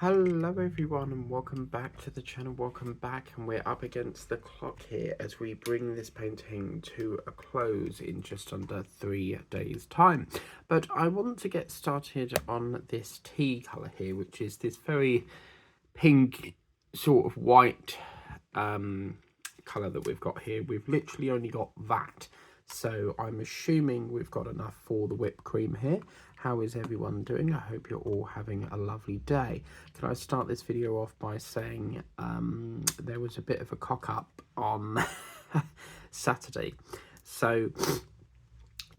Hello everyone and welcome back to the channel, welcome back, and we're up against the clock here as we bring this painting to a close in just under 3 days time. But I want to get started on this tea colour here, which is this very pink sort of white colour that we've got here. We've literally only got that, so I'm assuming we've got enough for the whipped cream here. How is everyone doing? I hope you're all having a lovely day. Can I start this video off by saying there was a bit of a cock up on Saturday. So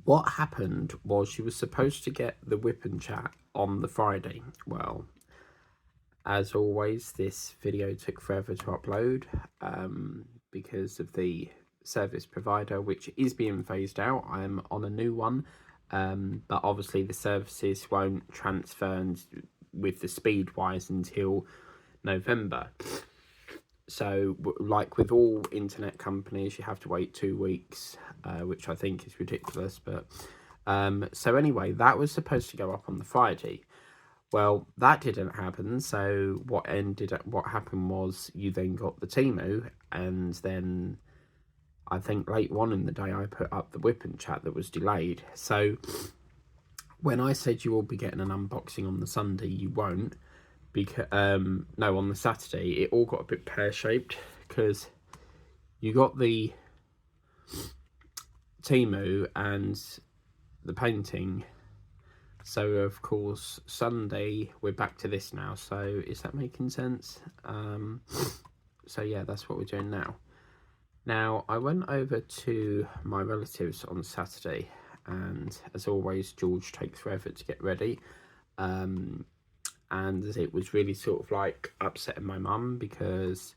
what happened was she was supposed to get the whip and chat on the Friday. Well, as always, this video took forever to upload because of the service provider, which is being phased out. I am on a new one. But obviously the services won't transfer with the speed wise until November. So like with all internet companies, you have to wait 2 weeks, which I think is ridiculous. But so anyway, that was supposed to go up on the Friday. Well, that didn't happen. So what happened was you then got the Temu, and then I think later on in the day I put up the whip and chat that was delayed. So when I said you will be getting an unboxing on the Sunday, you won't, because no, on the Saturday it all got a bit pear-shaped because you got the Temu and the painting. So of course Sunday we're back to this now. So is that making sense? So yeah, that's what we're doing now. Now, I went over to my relatives on Saturday, and as always, George takes forever to get ready. And it was really sort of like upsetting my mum because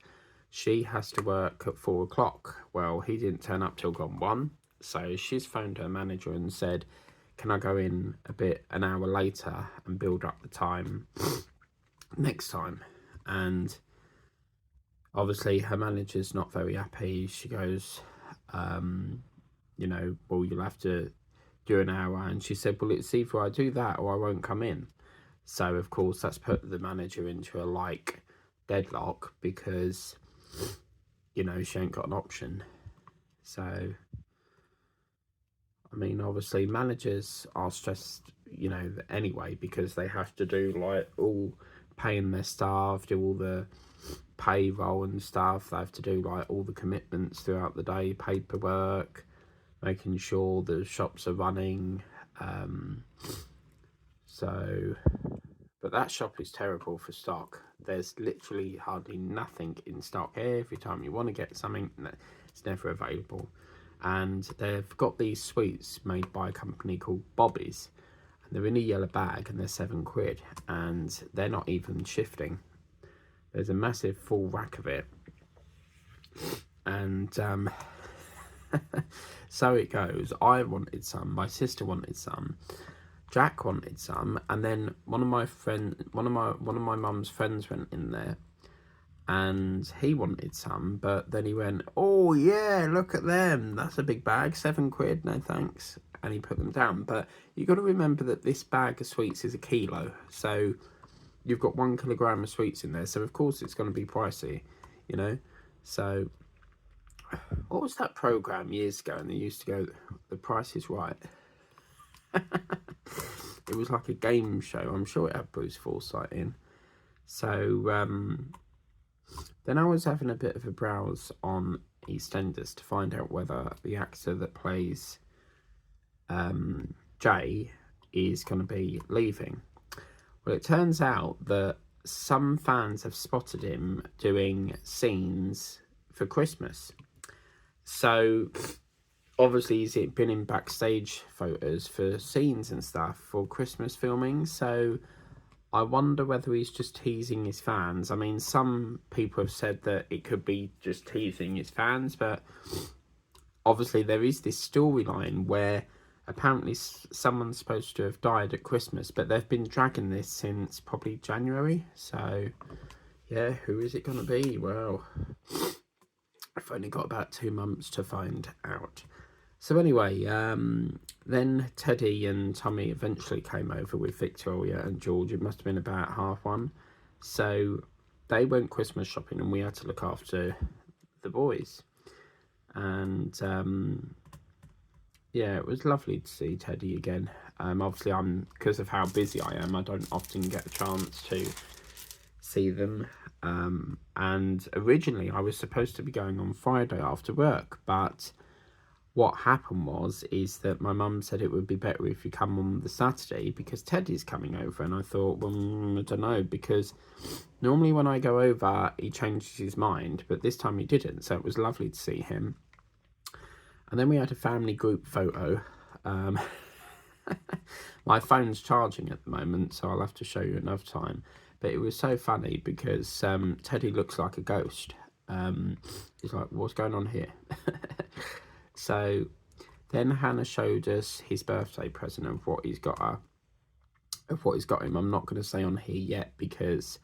she has to work at 4 o'clock. Well, he didn't turn up till gone 1. So she's phoned her manager and said, can I go in an hour later and build up the time next time? And obviously her manager's not very happy. She goes, you know, well, you'll have to do an hour. And she said, well, it's either I do that or I won't come in. So of course that's put the manager into a like deadlock because, you know, she ain't got an option. So I mean, obviously managers are stressed, you know, anyway, because they have to do like all paying their staff, do all the payroll and stuff. They have to do like all the commitments throughout the day, paperwork, making sure the shops are running. But that shop is terrible for stock. There's literally hardly nothing in stock. Every time you want to get something, it's never available. And they've got these sweets made by a company called Bobby's, and they're in a yellow bag and they're £7, and they're not even shifting. There's a massive full rack of it, and so it goes. I wanted some, my sister wanted some, Jack wanted some, and then one of my mum's friends went in there and he wanted some, but then he went, oh yeah, look at them, that's a big bag, £7, no thanks, and he put them down. But you got to remember that this bag of sweets is a kilo, so you've got 1 kilogram of sweets in there, so of course it's going to be pricey, you know. So what was that program years ago, and they used to go, The Price is Right? It was like a game show. I'm sure it had Bruce Forsyth in. So then I was having a bit of a browse on EastEnders to find out whether the actor that plays Jay is going to be leaving. Well, it turns out that some fans have spotted him doing scenes for Christmas. So obviously he's been in backstage photos for scenes and stuff for Christmas filming. So I wonder whether he's just teasing his fans. I mean, some people have said that it could be just teasing his fans, but obviously there is this storyline where apparently someone's supposed to have died at Christmas, but they've been dragging this since probably January. So yeah, who is it going to be? Well, I've only got about 2 months to find out. So anyway, then Teddy and Tommy eventually came over with Victoria and George. It must have been about 1:30. So they went Christmas shopping and we had to look after the boys. And yeah, it was lovely to see Teddy again. Obviously, because of how busy I am, I don't often get a chance to see them. And originally, I was supposed to be going on Friday after work, but what happened is that my mum said it would be better if you come on the Saturday because Teddy's coming over. And I thought, well, I don't know, because normally when I go over, he changes his mind, but this time he didn't. So it was lovely to see him. And then we had a family group photo. My phone's charging at the moment, so I'll have to show you another time. But it was so funny because Teddy looks like a ghost. He's like, what's going on here? So then Hannah showed us his birthday present of what he's got him. I'm not going to say on here yet because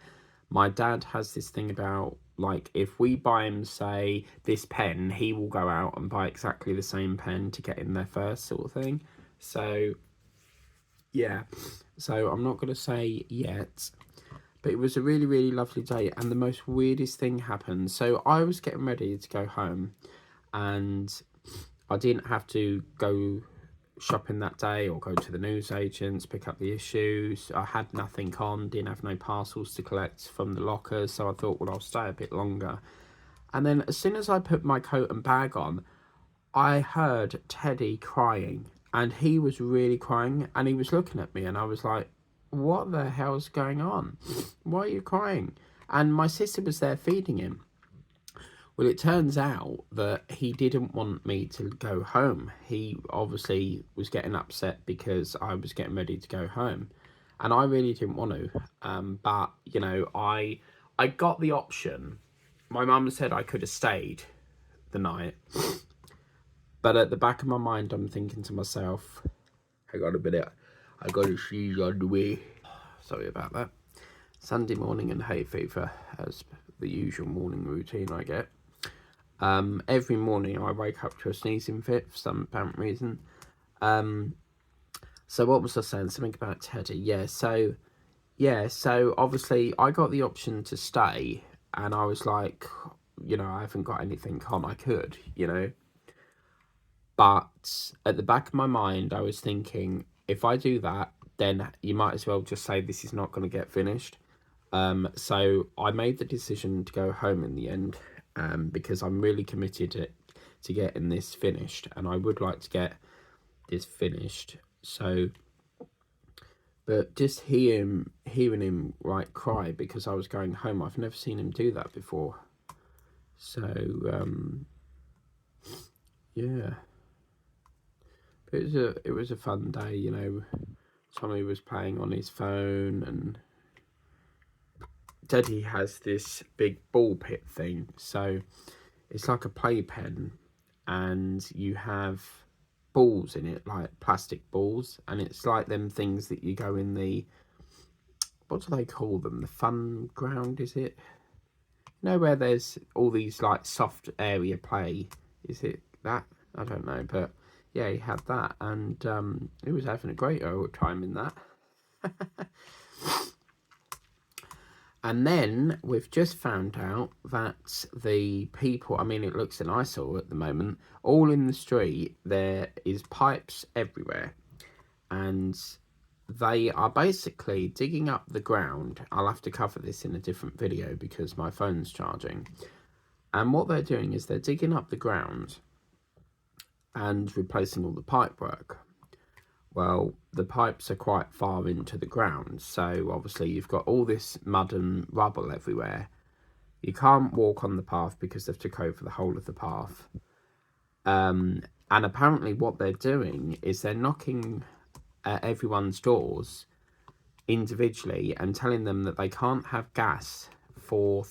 my dad has this thing about, like, if we buy him, say, this pen, he will go out and buy exactly the same pen to get in there first, sort of thing. So yeah, so I'm not going to say yet, but it was a really, really lovely day. And the most weirdest thing happened. So I was getting ready to go home and I didn't have to go shopping that day or go to the newsagents, pick up the issues. I had nothing on, didn't have no parcels to collect from the lockers, so I thought, well, I'll stay a bit longer. And then as soon as I put my coat and bag on, I heard Teddy crying, and he was really crying, and he was looking at me, and I was like, what the hell's going on? Why are you crying? And my sister was there feeding him. Well, it turns out that he didn't want me to go home. He obviously was getting upset because I was getting ready to go home. And I really didn't want to. But, you know, I got the option. My mum said I could have stayed the night. But at the back of my mind, I'm thinking to myself, hang on a minute, I got a sneeze on the way. Sorry about that. Sunday morning and hay fever, as the usual morning routine I get. Every morning I wake up to a sneezing fit for some apparent reason. So what was I saying? Something about Teddy. So obviously I got the option to stay, and I was like, you know, I haven't got anything on. I could, you know. But at the back of my mind, I was thinking, if I do that, then you might as well just say this is not going to get finished. So I made the decision to go home in the end, because I'm really committed to getting this finished, and I would like to get this finished. So, but just hearing him like cry because I was going home, I've never seen him do that before. So, yeah. It was a fun day, you know. Tommy was playing on his phone, and Teddy has this big ball pit thing. So it's like a playpen, and you have balls in it, like plastic balls, and it's like them things that you go in the, what do they call them? The fun ground, is it? You know, where there's all these like soft area play. Is it that? I don't know, but yeah, he had that, and he was having a great old time in that. And then we've just found out that the people, I mean, it looks an eyesore at the moment, all in the street, there is pipes everywhere. And they are basically digging up the ground. I'll have to cover this in a different video because my phone's charging. And what they're doing is they're digging up the ground and replacing all the pipework. Well, the pipes are quite far into the ground, so obviously you've got all this mud and rubble everywhere. You can't walk on the path because they've took over the whole of the path. And apparently what they're doing is they're knocking at everyone's doors individually and telling them that they can't have gas for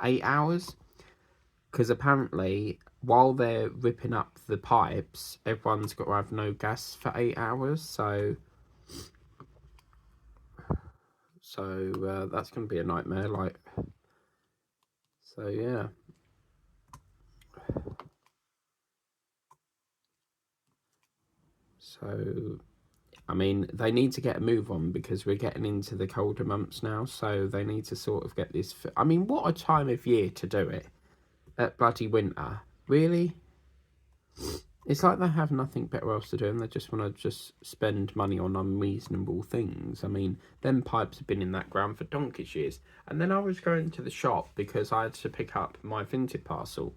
8 hours. Because apparently, while they're ripping up the pipes, everyone's got to have no gas for 8 hours. So that's going to be a nightmare. Like, so yeah. So I mean, they need to get a move on because we're getting into the colder months now, so they need to sort of get this... I mean, what a time of year to do it. At bloody winter. Really? It's like they have nothing better else to do and they just want to just spend money on unreasonable things. I mean, them pipes have been in that ground for donkey's years. And then I was going to the shop because I had to pick up my Vinted parcel.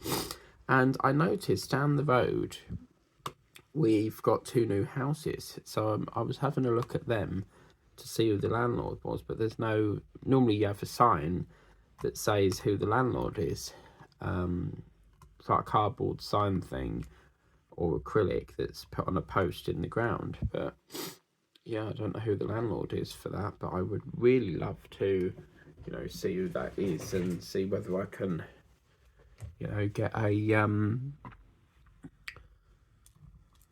And I noticed down the road, we've got 2 new houses. So I was having a look at them to see who the landlord was. But there's no... Normally you have a sign that says who the landlord is. It's like a cardboard sign thing. Or acrylic that's put on a post in the ground. But yeah, I don't know who the landlord is for that, but I would really love to, you know, see who that is and see whether I can, you know, get a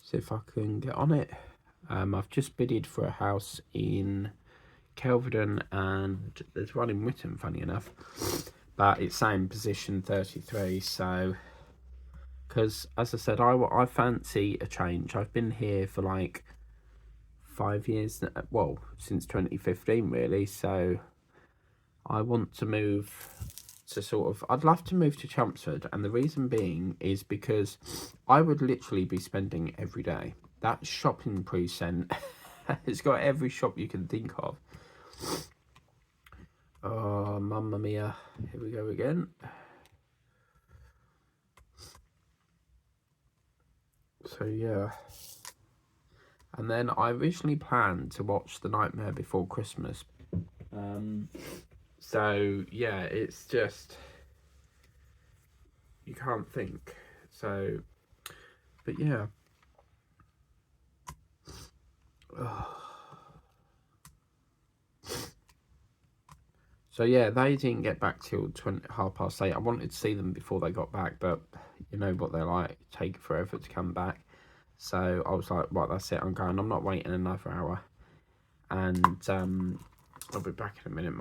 see if I can get on it. I've just bidded for a house in Kelvedon and there's one in Witten, funny enough, but it's saying position 33, so because, as I said, I fancy a change. I've been here for like 5 years, well, since 2015 really, so I want to move to sort of... I'd love to move to Chelmsford, and the reason being is because I would literally be spending every day. That shopping precinct has got every shop you can think of. Oh, mamma mia. Here we go again. So yeah, and then I originally planned to watch The Nightmare Before Christmas. So yeah, it's just, you can't think. So, but yeah. So yeah, they didn't get back till 8:30. I wanted to see them before they got back, but you know what they're like, take forever to come back. So I was like, right, that's it, I'm going. I'm not waiting another hour. And I'll be back in a minute.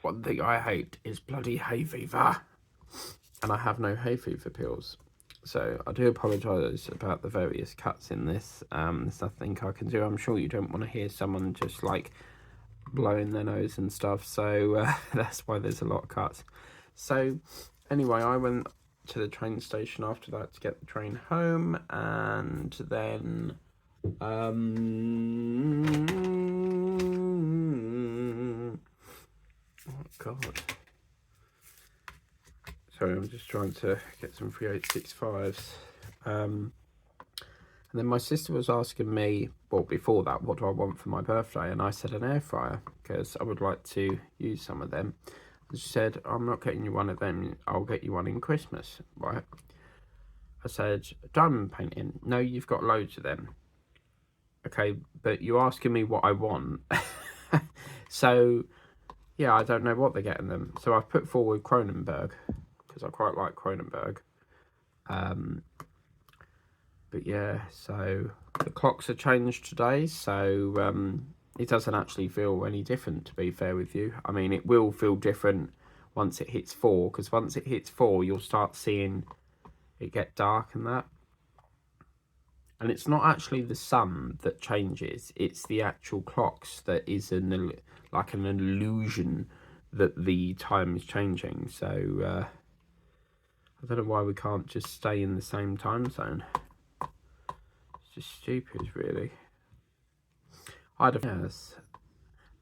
One thing I hate is bloody hay fever. And I have no hay fever pills. So I do apologise about the various cuts in this. There's nothing I can do. I'm sure you don't want to hear someone just like blowing their nose and stuff, so that's why there's a lot of cuts. So anyway, I went to the train station after that to get the train home, and then oh god, sorry, I'm just trying to get some 3865s. And then my sister was asking me, well, before that, what do I want for my birthday? And I said an air fryer, because I would like to use some of them. And she said, I'm not getting you one of them, I'll get you one in Christmas, right? I said, diamond painting. No, you've got loads of them. Okay, but you're asking me what I want. So, yeah, I don't know what they're getting them. So I've put forward Cronenberg, because I quite like Cronenberg. But yeah, so the clocks are changed today, so it doesn't actually feel any different, to be fair with you. I mean, it will feel different once it hits 4, because once it hits 4, you'll start seeing it get dark and that. And it's not actually the sun that changes, it's the actual clocks that is like an illusion that the time is changing. So I don't know why we can't just stay in the same time zone. Just stupid, really. I don't know.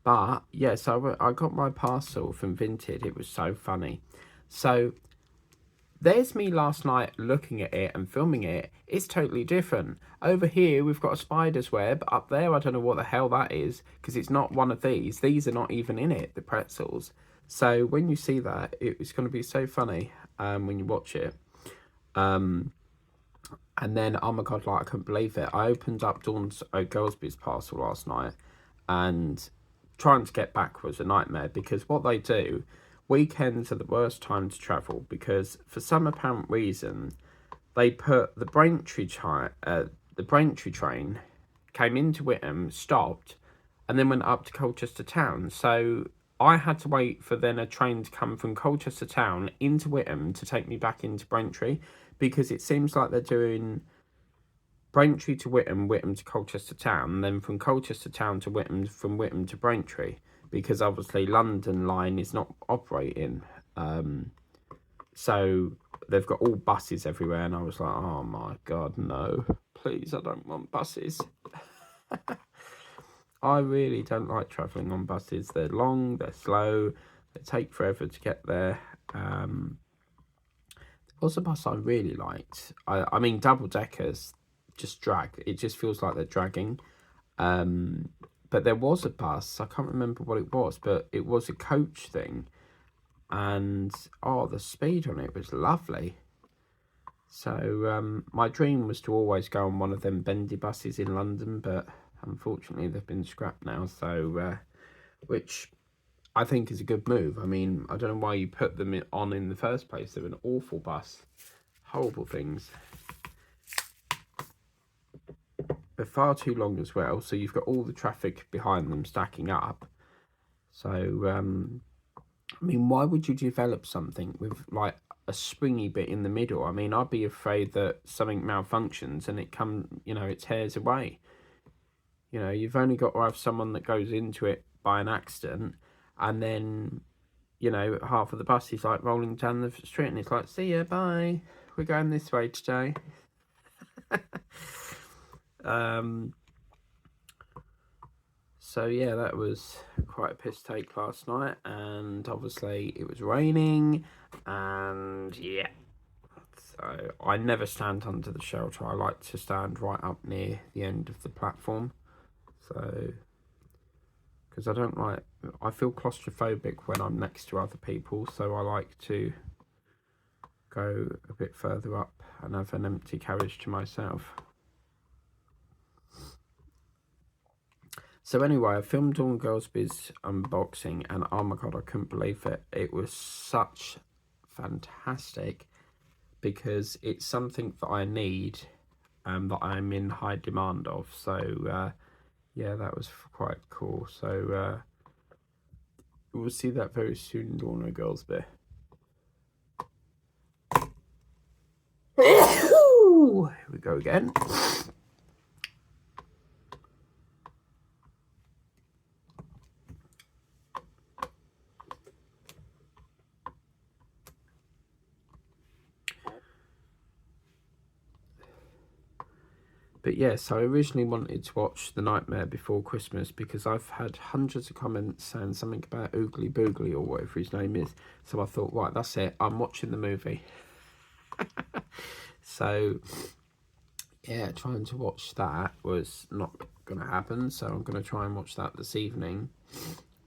But yeah, so I got my parcel from Vinted. It was so funny. So there's me last night looking at it and filming it. It's totally different. Over here we've got a spider's web. Up there I don't know what the hell that is, because it's not one of these. These are not even in it, the pretzels. So when you see that, it's going to be so funny when you watch it. And then, oh my god, like, I couldn't believe it. I opened up Dawn's Girlsby's parcel last night, and trying to get back was a nightmare, because what they do, weekends are the worst time to travel, because for some apparent reason, they put the Braintree train came into Whittam, stopped, and then went up to Colchester town. So I had to wait for then a train to come from Colchester town into Whittam to take me back into Braintree, because it seems like they're doing Braintree to Whittam, Whittam to Colchester Town, and then from Colchester Town to Whittam, from Whittam to Braintree, because obviously London line is not operating. So they've got all buses everywhere, and I was like, oh my God, no. Please, I don't want buses. I really don't like travelling on buses. They're long, they're slow, they take forever to get there. There was a bus I really liked. I mean, double-deckers just drag. It just feels like they're dragging. But there was a bus, I can't remember what it was, but it was a coach thing. And, oh, the speed on it was lovely. So my dream was to always go on one of them bendy buses in London, but unfortunately they've been scrapped now, so which I think is a good move. I mean, I don't know why you put them on in the first place. They're an awful bus. Horrible things. They're far too long as well, so you've got all the traffic behind them stacking up. So, I mean, why would you develop something with, like, a springy bit in the middle? I mean, I'd be afraid that something malfunctions and it tears away. You know, you've only got to have someone that goes into it by an accident, and then, you know, half of the bus is like rolling down the street, and it's like, see ya, bye, we're going this way today. So yeah, that was quite a piss take last night, and obviously it was raining, and yeah. So I never stand under the shelter. I like to stand right up near the end of the platform. So, because I feel claustrophobic when I'm next to other people, so I like to go a bit further up and have an empty carriage to myself. So anyway, I filmed Dawn Gillespie's unboxing, and oh my God, I couldn't believe it. It was such fantastic, because it's something that I need and that I'm in high demand of. So yeah, that was quite cool. So we'll see that very soon, Dawn Gillespie. Here we go again. But yes, I originally wanted to watch The Nightmare Before Christmas, because I've had hundreds of comments saying something about Oogly Boogly or whatever his name is. So I thought, right, that's it. I'm watching the movie. So yeah, trying to watch that was not going to happen. So I'm going to try and watch that this evening.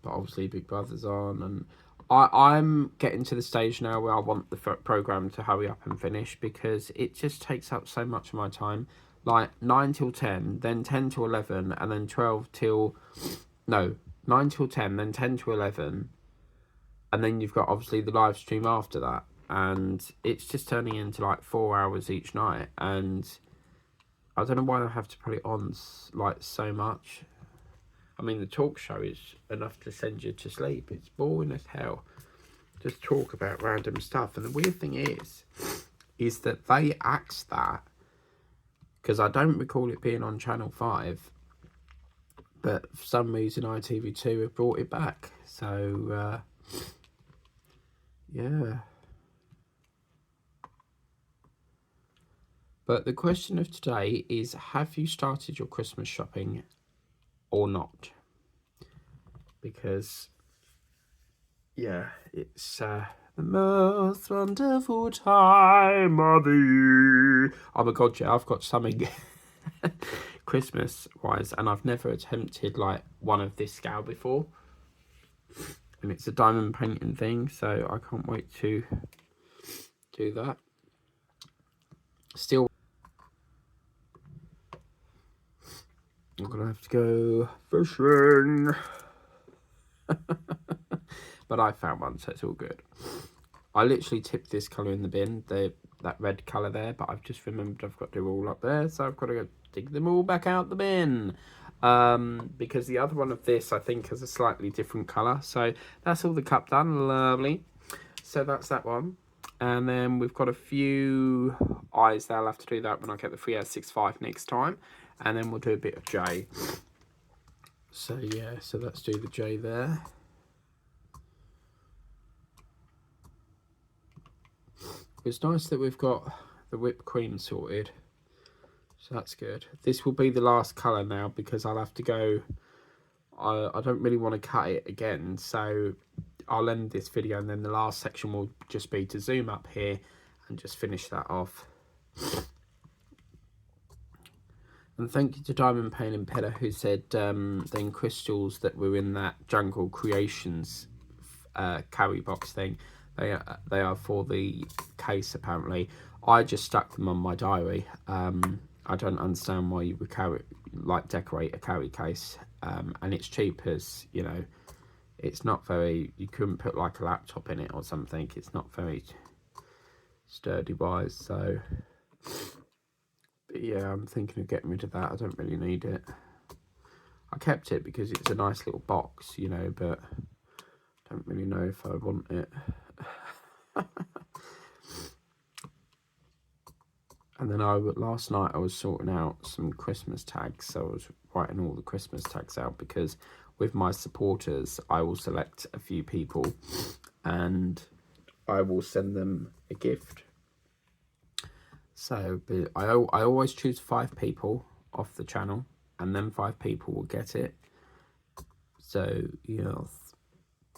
But obviously Big Brother's on, and I'm getting to the stage now where I want the programme to hurry up and finish, because it just takes up so much of my time. Like 9 till 10, then 10 till 11, and then 12 till... No, 9 till 10, then 10 to 11. And then you've got, obviously, the live stream after that. And it's just turning into, like, 4 hours each night. And I don't know why I have to put it on, like, so much. I mean, the talk show is enough to send you to sleep. It's boring as hell. Just talk about random stuff. And the weird thing is that they axed that, because I don't recall it being on Channel 5, but for some reason ITV2 have brought it back. So, yeah. But the question of today is, have you started your Christmas shopping or not? Because, yeah, it's the most wonderful time of the year. Oh my God, yeah, I've got something Christmas wise, and I've never attempted like one of this scale before, and it's a diamond painting thing, so I can't wait to do that. Still, I'm gonna have to go fishing. But I found one, so it's all good. I literally tipped this colour in the bin, that red colour there, but I've just remembered I've got to do all up there, so I've got to go dig them all back out the bin. Because the other one of this, I think, has a slightly different colour. So that's all the cup done. Lovely. So that's that one. And then we've got a few eyes there. I'll have to do that when I get the 3865 next time. And then we'll do a bit of J. So yeah, so let's do the J there. It's nice that we've got the whipped cream sorted. So that's good. This will be the last colour now because I'll have to go. I don't really want to cut it again. So I'll end this video and then the last section will just be to zoom up here and just finish that off. And thank you to Diamond Pain and Pedder who said then crystals that were in that Jungle Creations carry box thing, they are for the case apparently. I just stuck them on my diary. I don't understand why you would decorate a carry case, and it's cheap as, you know, it's not very, you couldn't put like a laptop in it or something. It's not very sturdy wise, so but yeah, I'm thinking of getting rid of that. I don't really need it. I kept it because it's a nice little box, you know, but I don't really know if I want it. And then last night I was sorting out some Christmas tags, so I was writing all the Christmas tags out because with my supporters I will select a few people and I will send them a gift. So but I always choose 5 people off the channel and then 5 people will get it. So yes,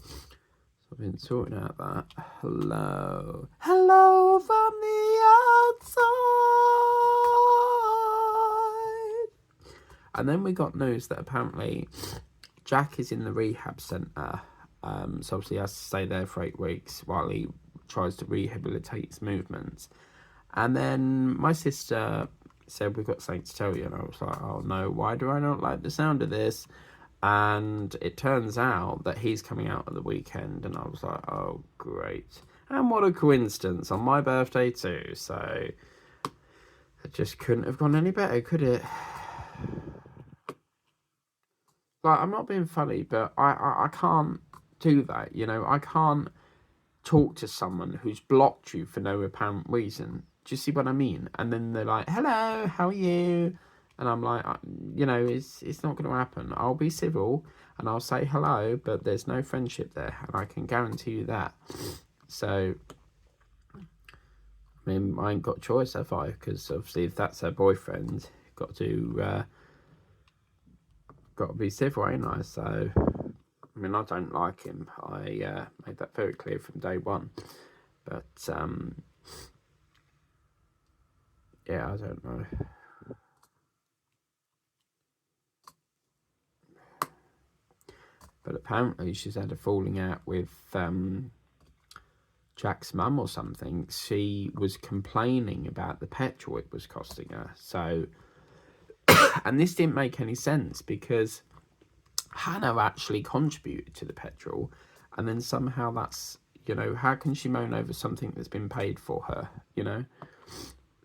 so I've been sorting out that. Hello from the outside. And then we got news that apparently Jack is in the rehab centre. So obviously he has to stay there for 8 weeks while he tries to rehabilitate his movements. And then my sister said, we've got something to tell you. And I was like, oh no, why do I not like the sound of this? And it turns out that he's coming out at the weekend. And I was like, oh, great. And what a coincidence, on my birthday too. So it just couldn't have gone any better, could it? Like, I'm not being funny, but I can't do that, you know? I can't talk to someone who's blocked you for no apparent reason. Do you see what I mean? And then they're like, hello, how are you? And I'm like, you know, it's not going to happen. I'll be civil and I'll say hello, but there's no friendship there. And I can guarantee you that. So, I mean, I ain't got a choice, have I? Because obviously if that's her boyfriend, got to be civil, ain't I? So, I mean, I don't like him. I made that very clear from day one. But, yeah, I don't know. But apparently she's had a falling out with Jack's mum or something. She was complaining about the petrol it was costing her. So, and this didn't make any sense because Hannah actually contributed to the petrol. And then somehow that's, you know, how can she moan over something that's been paid for her, you know?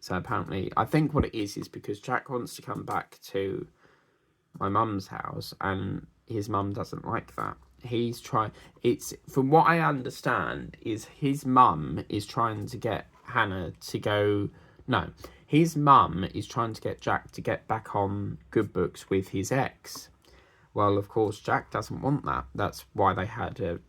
So apparently, I think what it is because Jack wants to come back to my mum's house and his mum doesn't like that. He's trying, it's, from what I understand, is his mum is trying to get Hannah to go, no, his mum is trying to get Jack to get back on good books with his ex. Well, of course, Jack doesn't want that. That's why they had a,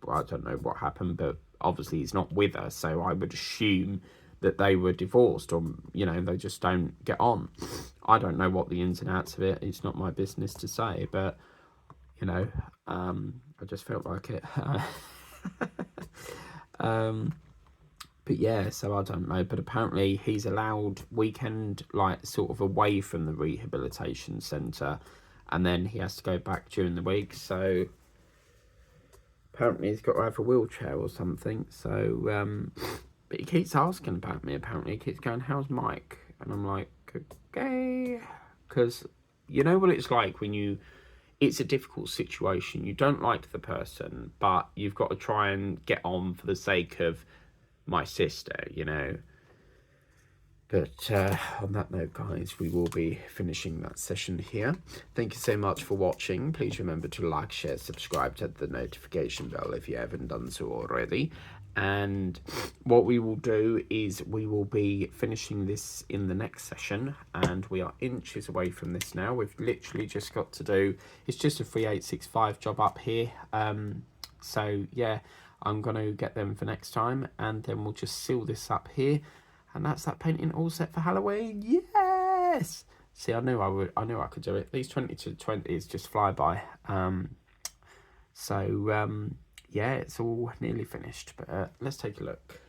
well, I don't know what happened, but obviously he's not with her, so I would assume that they were divorced or, you know, they just don't get on. I don't know what the ins and outs of it. It's not my business to say, but, you know, I just felt like it. But yeah, so I don't know. But apparently he's allowed weekend, like, sort of away from the rehabilitation centre. And then he has to go back during the week. So apparently he's got to have a wheelchair or something. So, but he keeps asking about me, apparently. He keeps going, how's Mike? And I'm like, okay. Because you know what it's like when you, it's a difficult situation. You don't like the person, but you've got to try and get on for the sake of my sister, you know. But on that note, guys, we will be finishing that session here. Thank you so much for watching. Please remember to like, share, subscribe, hit the notification bell if you haven't done so already. And what we will do is we will be finishing this in the next session, and we are inches away from this now. We've literally just got to do, it's just a 3865 job up here. So yeah, I'm going to get them for next time, and then we'll just seal this up here. And that's that painting all set for Halloween. Yes! See, I knew I could do it. These 20 to 20s just fly by. Yeah, it's all nearly finished. But let's take a look.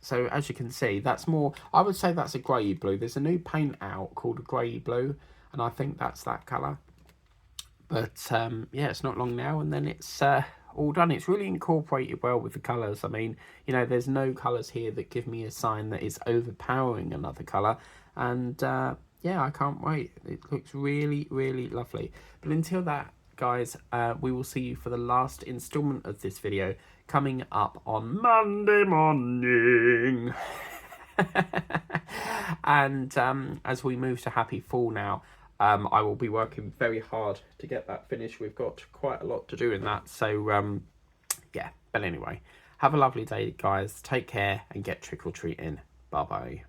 So as you can see, that's more, I would say that's a grey blue. There's a new paint out called a grey blue, and I think that's that colour. But yeah, it's not long now, and then it's all done. It's really incorporated well with the colours. I mean, you know, there's no colours here that give me a sign that it's overpowering another colour. And yeah, I can't wait. It looks really, really lovely. But until that, guys, we will see you for the last instalment of this video coming up on Monday morning. And as we move to Happy Fall now, I will be working very hard to get that finished. We've got quite a lot to do in that. So, yeah. But anyway, have a lovely day, guys. Take care and get trick-or-treating. Bye-bye.